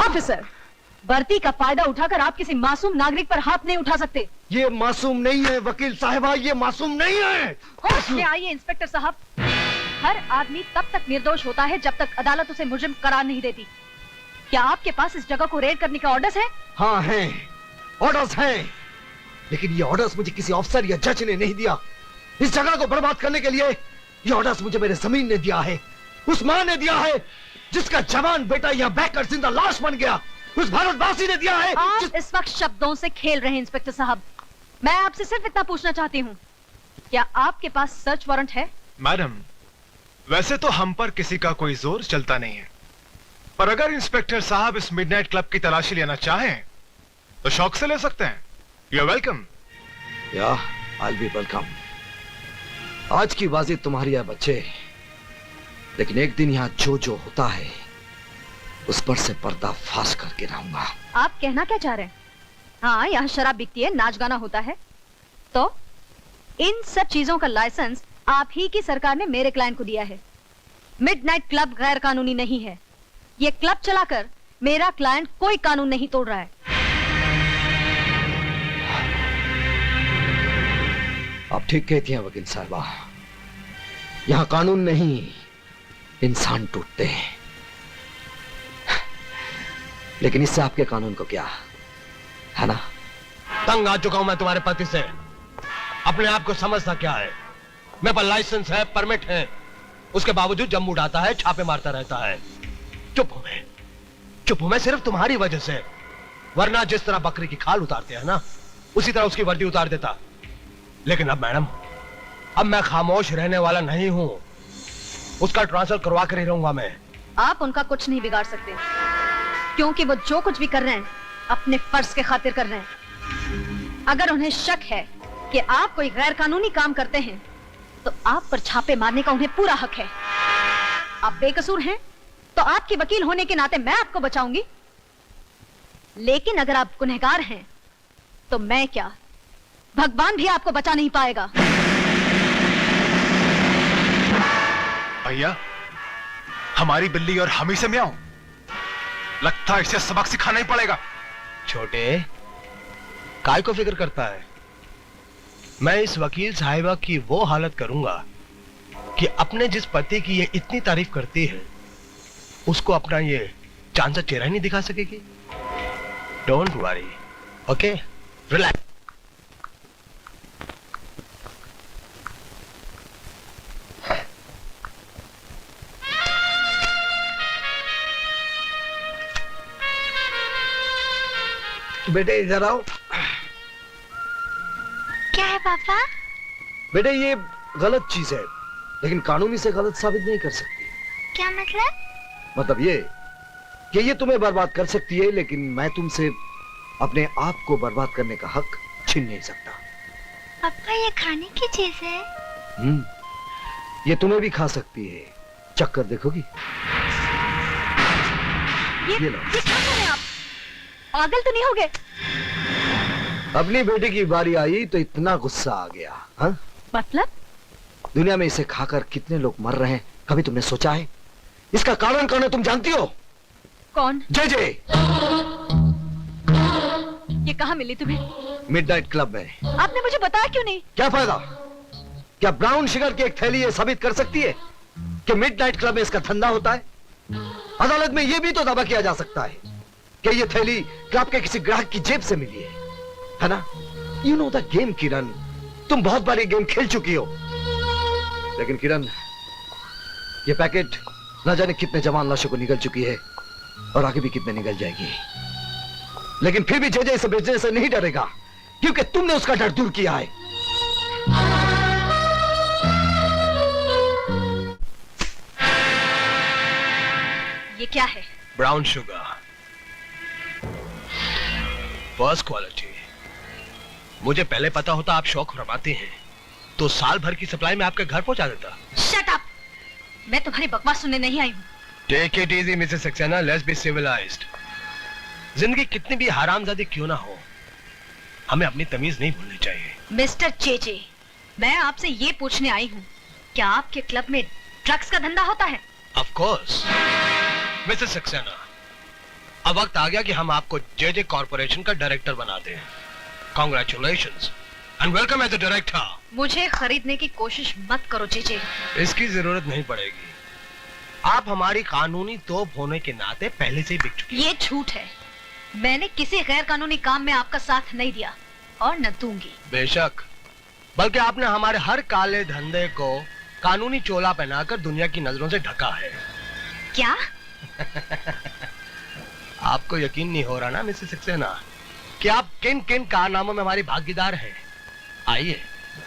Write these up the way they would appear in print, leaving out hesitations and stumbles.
Officer, भर्ती का फायदा उठाकर आप किसी मासूम नागरिक पर हाथ नहीं उठा सकते। ये मासूम नहीं है वकील साहिबा, ये मासूम नहीं है। होश में आइए इंस्पेक्टर साहब। हर आदमी तब तक निर्दोष होता है जब तक अदालत उसे मुजरिम करार नहीं देती। क्या आपके पास इस जगह को रेड करने का ऑर्डर्स है? हाँ हैं, ऑर्डर्स हैं, लेकिन ये ऑर्डर्स मुझे किसी अफसर या जज ने नहीं दिया। इस जगह को बर्बाद करने के लिए ये ऑर्डर्स मुझे मेरे जमीन ने दिया है, उस मां ने दिया है जिसका जवान बेटा यहाँ बैठकर जिंदा लाश बन गया, उस भारतवासी ने दिया है। आप इस वक्त शब्दों से खेल रहे हैं इंस्पेक्टर साहब। मैं आपसे सिर्फ इतना पूछना चाहती हूँ, क्या आपके पास सर्च वारंट है? मैडम, वैसे तो हम पर किसी का कोई जोर चलता नहीं है, पर अगर इंस्पेक्टर साहब इस मिडनाइट क्लब की तलाशी लेना चाहें तो शौक से ले सकते हैं। You are welcome. या आई बी वेलकम। आज की बाजी तुम्हारी है बच्चे, लेकिन एक दिन यहाँ जो जो होता है उस पर से पर्दा फाश करके रहूंगा। आप कहना क्या चाह रहे हैं? हाँ, यहाँ शराब बिकती है, नाच गाना होता है, तो इन सब चीजों का लाइसेंस आप ही की सरकार ने मेरे क्लाइंट को दिया है। मिडनाइट क्लब गैर कानूनी नहीं है। ये क्लब चलाकर मेरा क्लाइंट कोई कानून नहीं तोड़ रहा है। आप ठीक कहती हैं वकील साहबा, यहाँ कानून नहीं इंसान टूटते हैं, लेकिन इससे आपके कानून को क्या है ना? तंग आ चुका हूं मैं तुम्हारे पति से। अपने आप को समझता क्या है? मेरे पास लाइसेंस है, परमिट है, उसके बावजूद जम उड़ाता है, छापे मारता रहता है। चुप हूं मैं सिर्फ तुम्हारी वजह से, वरना जिस तरह बकरी की खाल उतारते हैं ना, उसी तरह उसकी वर्दी उतार देता। लेकिन अब मैडम, अब मैं खामोश रहने वाला नहीं हूं, उसका ट्रांसफर करवा कर ही रहूंगा मैं। आप उनका कुछ नहीं बिगाड़ सकते, क्योंकि वो जो कुछ भी कर रहे हैं अपने फर्ज के खातिर कर रहे हैं। अगर उन्हें शक है कि आप कोई गैर कानूनी काम करते हैं तो आप पर छापे मारने का उन्हें पूरा हक है। आप बेकसूर हैं तो आपकी वकील होने के नाते मैं आपको बचाऊंगी, लेकिन अगर आप गुनहगार हैं तो मैं क्या, भगवान भी आपको बचा नहीं पाएगा। भैया, हमारी बिल्ली और हम ही से म्याऊं, लगता है इसे सबक सिखाना ही पड़ेगा। छोटे, काय को फिक्र करता है? मैं इस वकील साहिबा की वो हालत करूंगा कि अपने जिस पति की ये इतनी तारीफ करती है उसको अपना ये चांद सा चेहरा ही नहीं दिखा सकेगी। Don't worry, okay, relax. बेटे इधर आओ। क्या है पापा? बेटे ये गलत चीज है, लेकिन कानूनी से गलत साबित नहीं कर सकती। क्या मतलब? मतलब ये कि ये तुम्हें बर्बाद कर सकती है, लेकिन मैं तुमसे अपने आप को बर्बाद करने का हक छीन नहीं सकता। पापा ये खाने की चीज है? ये तुम्हें भी खा सकती है, चक्कर देखोगी? ये लो। ये क्या कर रहे हैं आप? पागल तो नहीं हो गए? अपनी बेटे की बारी आई तो इतना गुस्सा आ गया। हाँ? मतलब? दुनिया में इसे खाकर कितने लोग मर रहे हैं, कभी तुमने सोचा है? इसका कारण कौन है तुम जानती हो? कौन? जय जय। ये कहाँ मिली तुम्हें? मिडनाइट क्लब में। आपने मुझे बताया क्यों नहीं? क्या फायदा? क्या ब्राउन शुगर की एक थैली ये साबित कर सकती है कि मिडनाइट क्लब में इसका धंधा होता है? अदालत में यह भी तो दावा किया जा सकता है कि ये थैली क्लब के किसी ग्राहक की जेब से मिली है ना? यू नो द गेम किरण, तुम बहुत बार ये गेम खेल चुकी हो। लेकिन किरण, ये पैकेट न जाने कितने जवान लाशों को निगल चुकी है और आगे भी कितने निगल जाएगी। लेकिन फिर भी जय इसे बेचने से नहीं डरेगा, क्योंकि तुमने उसका डर दूर किया है। ये क्या है? Brown sugar. First quality. मुझे पहले पता होता आप शौक फरमाते हैं तो साल भर की सप्लाई में आपके घर पहुंचा देता। Shut up! मैं तुम्हारी बकवास सुनने नहीं आई हूँ। Take it easy Mrs Saxena, let's be civilised. जिंदगी कितनी भी हरामजादी क्यों ना हो, हमें अपनी तमीज नहीं भूलनी चाहिए। मिस्टर चेचे, मैं आपसे ये पूछने आई हूँ, क्या आपके क्लब में ड्रग्स का धंधा होता है? ऑफ कोर्स मिसेस सक्सेना, अब वक्त आ गया कि हम आपको जेजे कॉर्पोरेशन का डायरेक्टर बना दें। Congratulations and welcome as a director. मुझे खरीदने की कोशिश मत करो चेचे। इसकी जरूरत नहीं पड़ेगी। आप हमारी कानूनी तोप होने के नाते पहले से ही बिक चुकी हैं। ये झूठ है। मैंने किसी गैर कानूनी काम में आपका साथ नहीं दिया और न दूंगी। बेशक, बल्कि आपने हमारे हर काले धंधे को कानूनी चोला पहनाकर दुनिया की नजरों से ढका है। क्या? आपको यकीन नहीं हो रहा ना मिसेस सक्सेना कि आप किन किन कारनामों में हमारी भागीदार हैं? आइए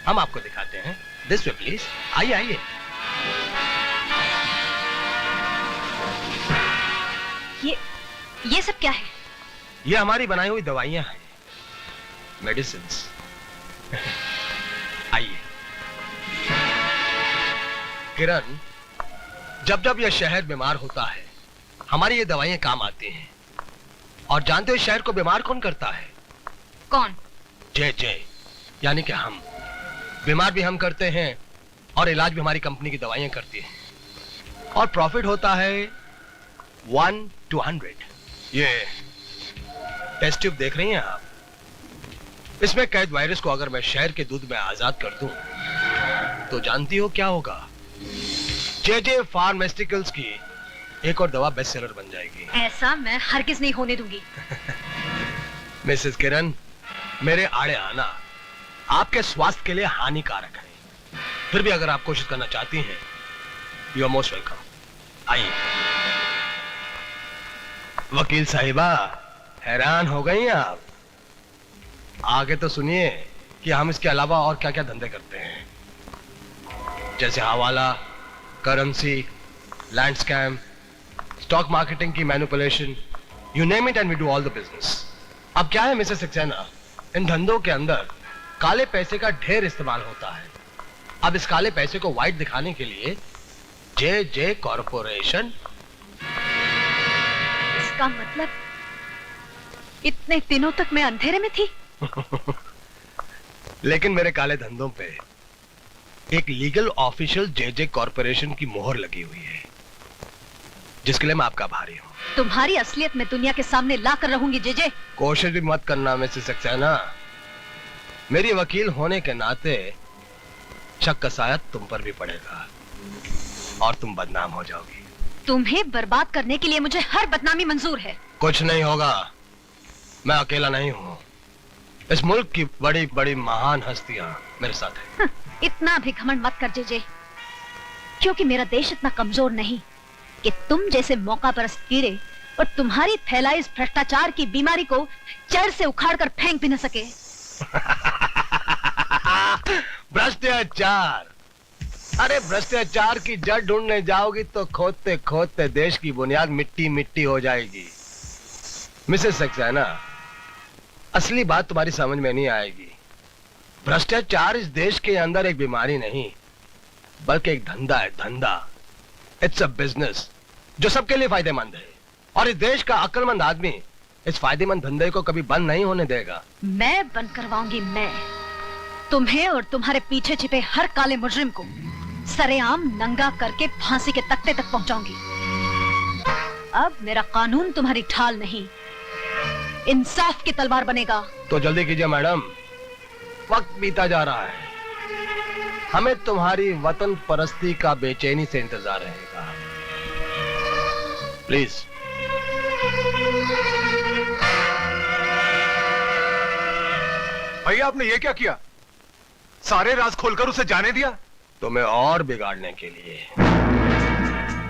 हम आपको दिखाते हैं। दिस वे प्लीज, आइए आइए। ये सब क्या है? ये हमारी बनाई हुई दवाइयां हैं, मेडिसिन्स। आइए। किरण, जब जब यह शहर बीमार होता है हमारी ये दवाइयां काम आती हैं। और जानते हो शहर को बीमार कौन करता है? कौन? जे यानी कि हम। बीमार भी हम करते हैं और इलाज भी हमारी कंपनी की दवाइयां करती हैं। और प्रॉफिट होता है 1 to 100। ये टेस्ट ट्यूब देख रही हैं आप? इसमें कैद वायरस को अगर मैं शहर के दूध में आजाद कर दूं तो जानती हो क्या होगा? जे फार्मास्यूटिकल्स की एक और दवा बेस्ट सेलर बन जाएगी। ऐसा मैं हरगिज नहीं होने दूंगी। मिसेस किरण, मेरे आड़े आना आपके स्वास्थ्य के लिए हानिकारक है। फिर भी अगर आप कोशिश करना चाहती हैं, यू आर मोस्ट वेलकम। आइए। वकील साहिबा, हैरान हो गई आप? आगे तो सुनिए कि हम इसके अलावा और क्या क्या धंधे करते हैं, जैसे hawala, currency, land scam, stock marketing की manipulation, you name it and we do all the business. अब क्या है मिसेस सक्सेना, इन धंधों के अंदर काले पैसे का ढेर इस्तेमाल होता है। अब इस काले पैसे को व्हाइट दिखाने के लिए जे कॉर्पोरेशन। इसका मतलब इतने दिनों तक मैं अंधेरे में थी। लेकिन मेरे काले धंधों पे एक लीगल ऑफिशियल जे कॉर्पोरेशन की मोहर लगी हुई है, जिसके लिए मैं आपका आभारी हूँ। तुम्हारी असलियत मैं दुनिया के सामने ला कर रहूंगी जे। कोशिश भी मत करना मिसेस सक्सेना। मेरी वकील होने के नाते शक का साया तुम पर भी पड़ेगा और तुम बदनाम हो जाओगी। तुम्हें बर्बाद करने के लिए मुझे हर बदनामी मंजूर है। कुछ नहीं होगा, मैं अकेला नहीं हूँ। इस मुल्क की बड़ी बड़ी महान हस्तियां मेरे साथ हैं। इतना भी घमंड मत कर जे, क्योंकि मेरा देश इतना कमजोर नहीं कि तुम जैसे मौका परस्त कीड़े और तुम्हारी फैलाई इस भ्रष्टाचार की बीमारी को जड़ से उखाड़ कर फेंक भी न सके। भ्रष्टाचार? अरे भ्रष्टाचार की जड़ ढूंढने जाओगी तो खोदते खोदते देश की बुनियाद मिट्टी मिट्टी हो जाएगी। मिसेस सक्सेना, असली बात तुम्हारी समझ में नहीं आएगी। भ्रष्टाचार इस देश के अंदर एक बीमारी नहीं बल्कि एक धंधा है, धंधा। इट्स अ बिजनेस जो सबके लिए फायदेमंद है और इस देश का अक्लमंद आदमी इस फायदेमंद धंधे को कभी बंद नहीं होने देगा। मैं बंद करवाऊंगी। मैं तुम्हें और तुम्हारे पीछे छिपे हर काले मुजरिम को सरेआम नंगा करके फांसी के तख्ते तक पहुंचाऊंगी। अब मेरा कानून तुम्हारी ढाल नहीं, इंसाफ की तलवार बनेगा। तो जल्दी कीजिए मैडम, वक्त बीता जा रहा है। हमें तुम्हारी वतन परस्ती का बेचैनी से इंतजार रहेगा। प्लीज। भैया, आपने ये क्या किया? सारे राज खोलकर उसे जाने दिया? तुम्हें और बिगाड़ने के लिए।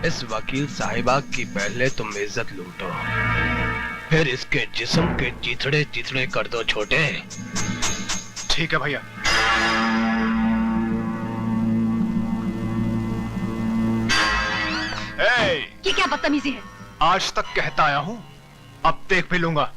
इस वकील साहिबा की पहले तुम इज्जत लूटो, फिर इसके जिस्म के चिथड़े चिथड़े कर दो छोटे। ठीक है भैया। ये क्या बदतमीजी है? आज तक कहता आया हूं, अब देख भी लूंगा।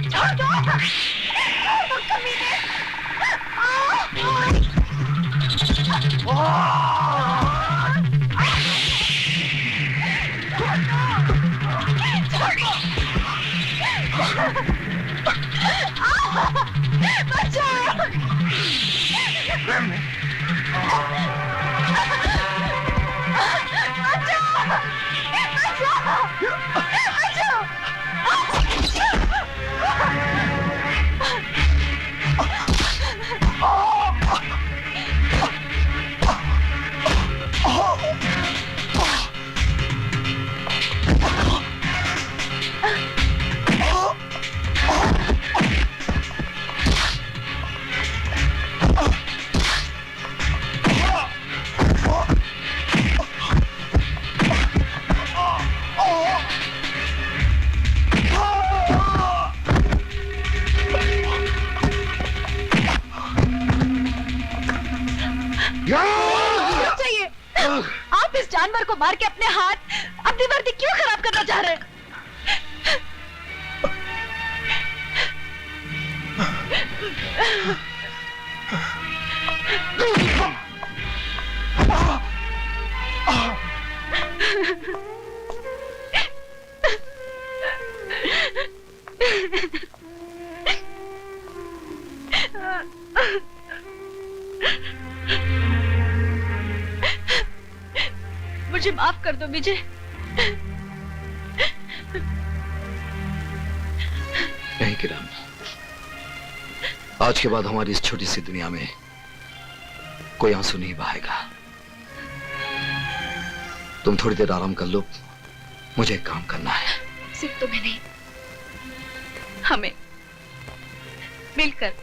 छोड़ दो मुझे। चाहिए आप इस जानवर को मार के अपने हाथ अपनी वर्दी क्यों खराब करना चाह रहे हैं? मुझे माफ कर दो विजय। नहीं किरण, आज के बाद हमारी इस छोटी सी दुनिया में कोई आंसू नहीं बहाएगा। तुम थोड़ी देर आराम कर लो, मुझे एक काम करना है। सिर्फ तुम्हें नहीं, हमें मिलकर।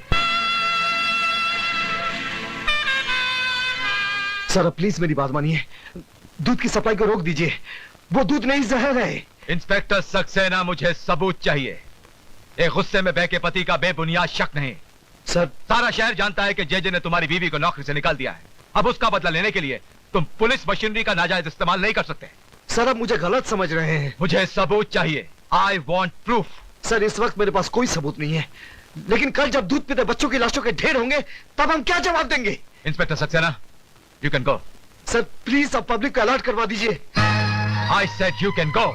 सर प्लीज मेरी बात मानिए, दूध की सप्लाई को रोक दीजिए। वो दूध नहीं जहर है। इंस्पेक्टर सक्सेना, मुझे सबूत चाहिए। एक गुस्से में बहके पति का बेबुनियाद शक नहीं। सर सारा शहर जानता है कि जेजे ने तुम्हारी बीवी को नौकरी से निकाल दिया है। अब उसका बदला लेने के लिए तुम पुलिस मशीनरी का नाजायज इस्तेमाल नहीं कर सकते। सर आप मुझे गलत समझ रहे हैं। मुझे सबूत चाहिए। I want proof. सर इस वक्त मेरे पास कोई सबूत नहीं है, लेकिन कल जब दूध पीते बच्चों की लाशों के ढेर होंगे तब हम क्या जवाब देंगे? Inspector Saxena, you can go. Sir please आप पब्लिक को अलर्ट करवा दीजिए। I said you can go.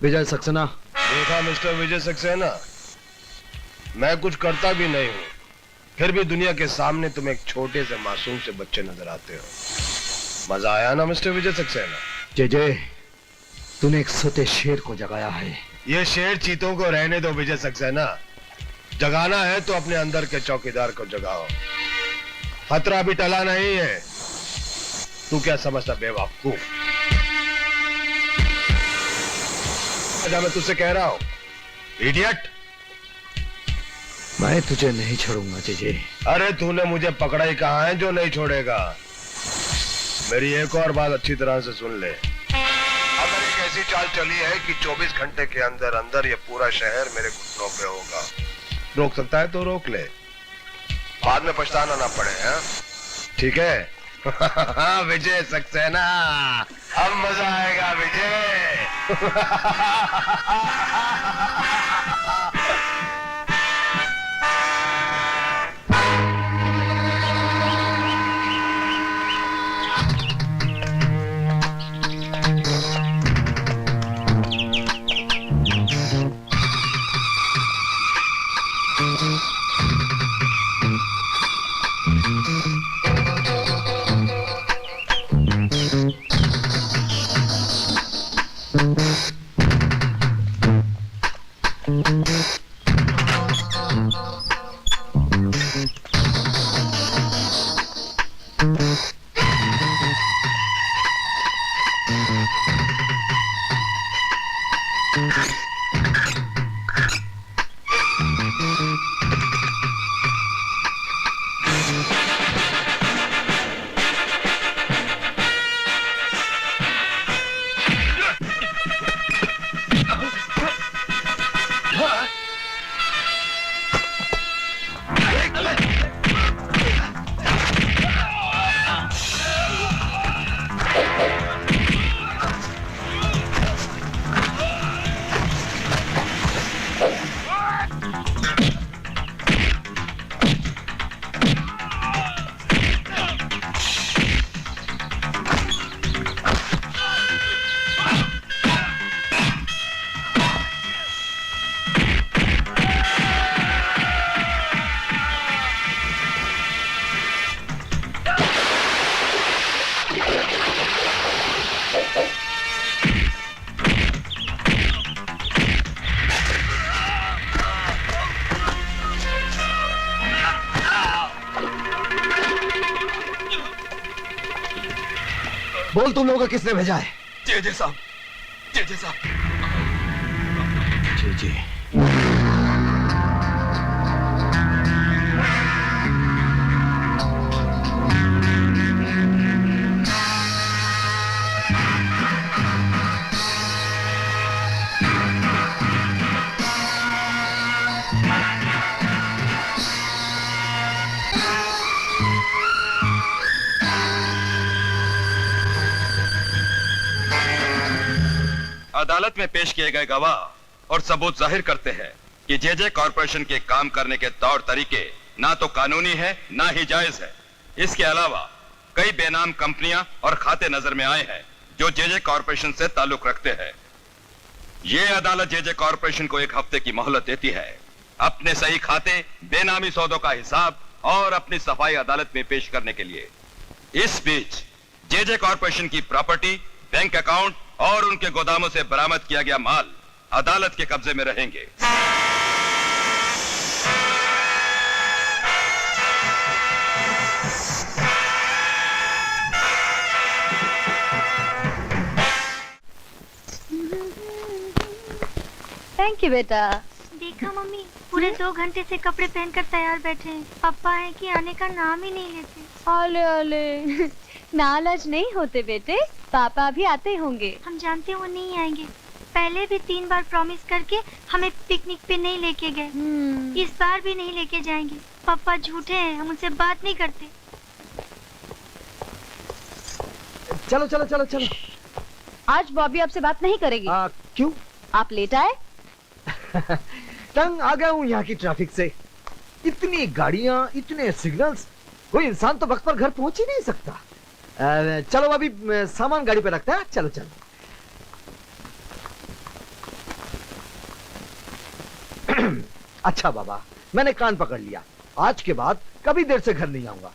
Vijay Saxena. देखा मिस्टर विजय सक्सेना, मैं कुछ करता भी नहीं हूं, फिर भी दुनिया के सामने तुम एक छोटे से मासूम से बच्चे नजर आते हो। मजा आया ना मिस्टर विजय सक्सेना? जय, तूने एक सोते शेर को जगाया है। ये शेर चीतों को रहने दो विजय सक्सेना। जगाना है तो अपने अंदर के चौकीदार को जगाओ। खतरा अभी टला नहीं है। तू क्या समझता बेवकूफ? मैं तुझसे कह रहा हूं, इडियट। मैं तुझे नहीं छोड़ूंगा जय। अरे तूने मुझे पकड़ा ही कहा है जो नहीं छोड़ेगा। मेरी एक और बात अच्छी तरह से सुन ले। अब मैंने एक ऐसी चाल चली है कि 24 घंटे के अंदर अंदर ये पूरा शहर मेरे घुटनों पे होगा। रोक सकता है तो रोक ले, बाद में पछताना ना पड़े। हैं? ठीक है? विजय सक्सेना, अब मजा आएगा विजय। बोल तुम लोगों को किसने भेजा है? जेजे साहब, जेजे साहब। जी जी। अदालत में पेश किए गए गवाह और सबूत जाहिर करते हैं कि जेजे कॉरपोरेशन के काम करने के तौर तरीके ना तो कानूनी है ना ही जायज है। इसके अलावा कई बेनाम कंपनियां और खाते नजर में आए हैं जो जेजे कॉरपोरेशन से ताल्लुक रखते हैं। ये अदालत जेजे कॉरपोरेशन को 1 हफ्ते की मोहलत देती है अपने सही खाते, बेनामी सौदों का हिसाब और अपनी सफाई अदालत में पेश करने के लिए। इस बीच जेजे कॉरपोरेशन की प्रॉपर्टी, बैंक अकाउंट और उनके गोदामों से बरामद किया गया माल अदालत के कब्जे में रहेंगे। थैंक यू बेटा। देखा मम्मी, पूरे 2 घंटे से कपड़े पहनकर तैयार बैठे हैं। पापा है कि आने का नाम ही नहीं लेते। ओले ओले, नाराज नहीं होते बेटे, पापा भी आते होंगे। हम जानते वो नहीं आएंगे। पहले भी 3 बार प्रॉमिस करके हमें पिकनिक पे नहीं लेके गए। इस बार भी नहीं लेके जाएंगे। पापा झूठे हैं, हम उनसे बात नहीं करते। चलो चलो चलो चलो। आज बॉबी आपसे बात नहीं करेगी। क्यों? आप लेट आए। तंग आ गया हूँ यहाँ की ट्रैफिक से। इतनी गाड़ियाँ, इतने सिग्नल्स, कोई इंसान तो वक्त पर घर पहुंच ही नहीं सकता। चलो अभी सामान गाड़ी पे रखते हैं। चलो चलो। अच्छा बाबा, मैंने कान पकड़ लिया। आज के बाद कभी देर से घर नहीं आऊंगा।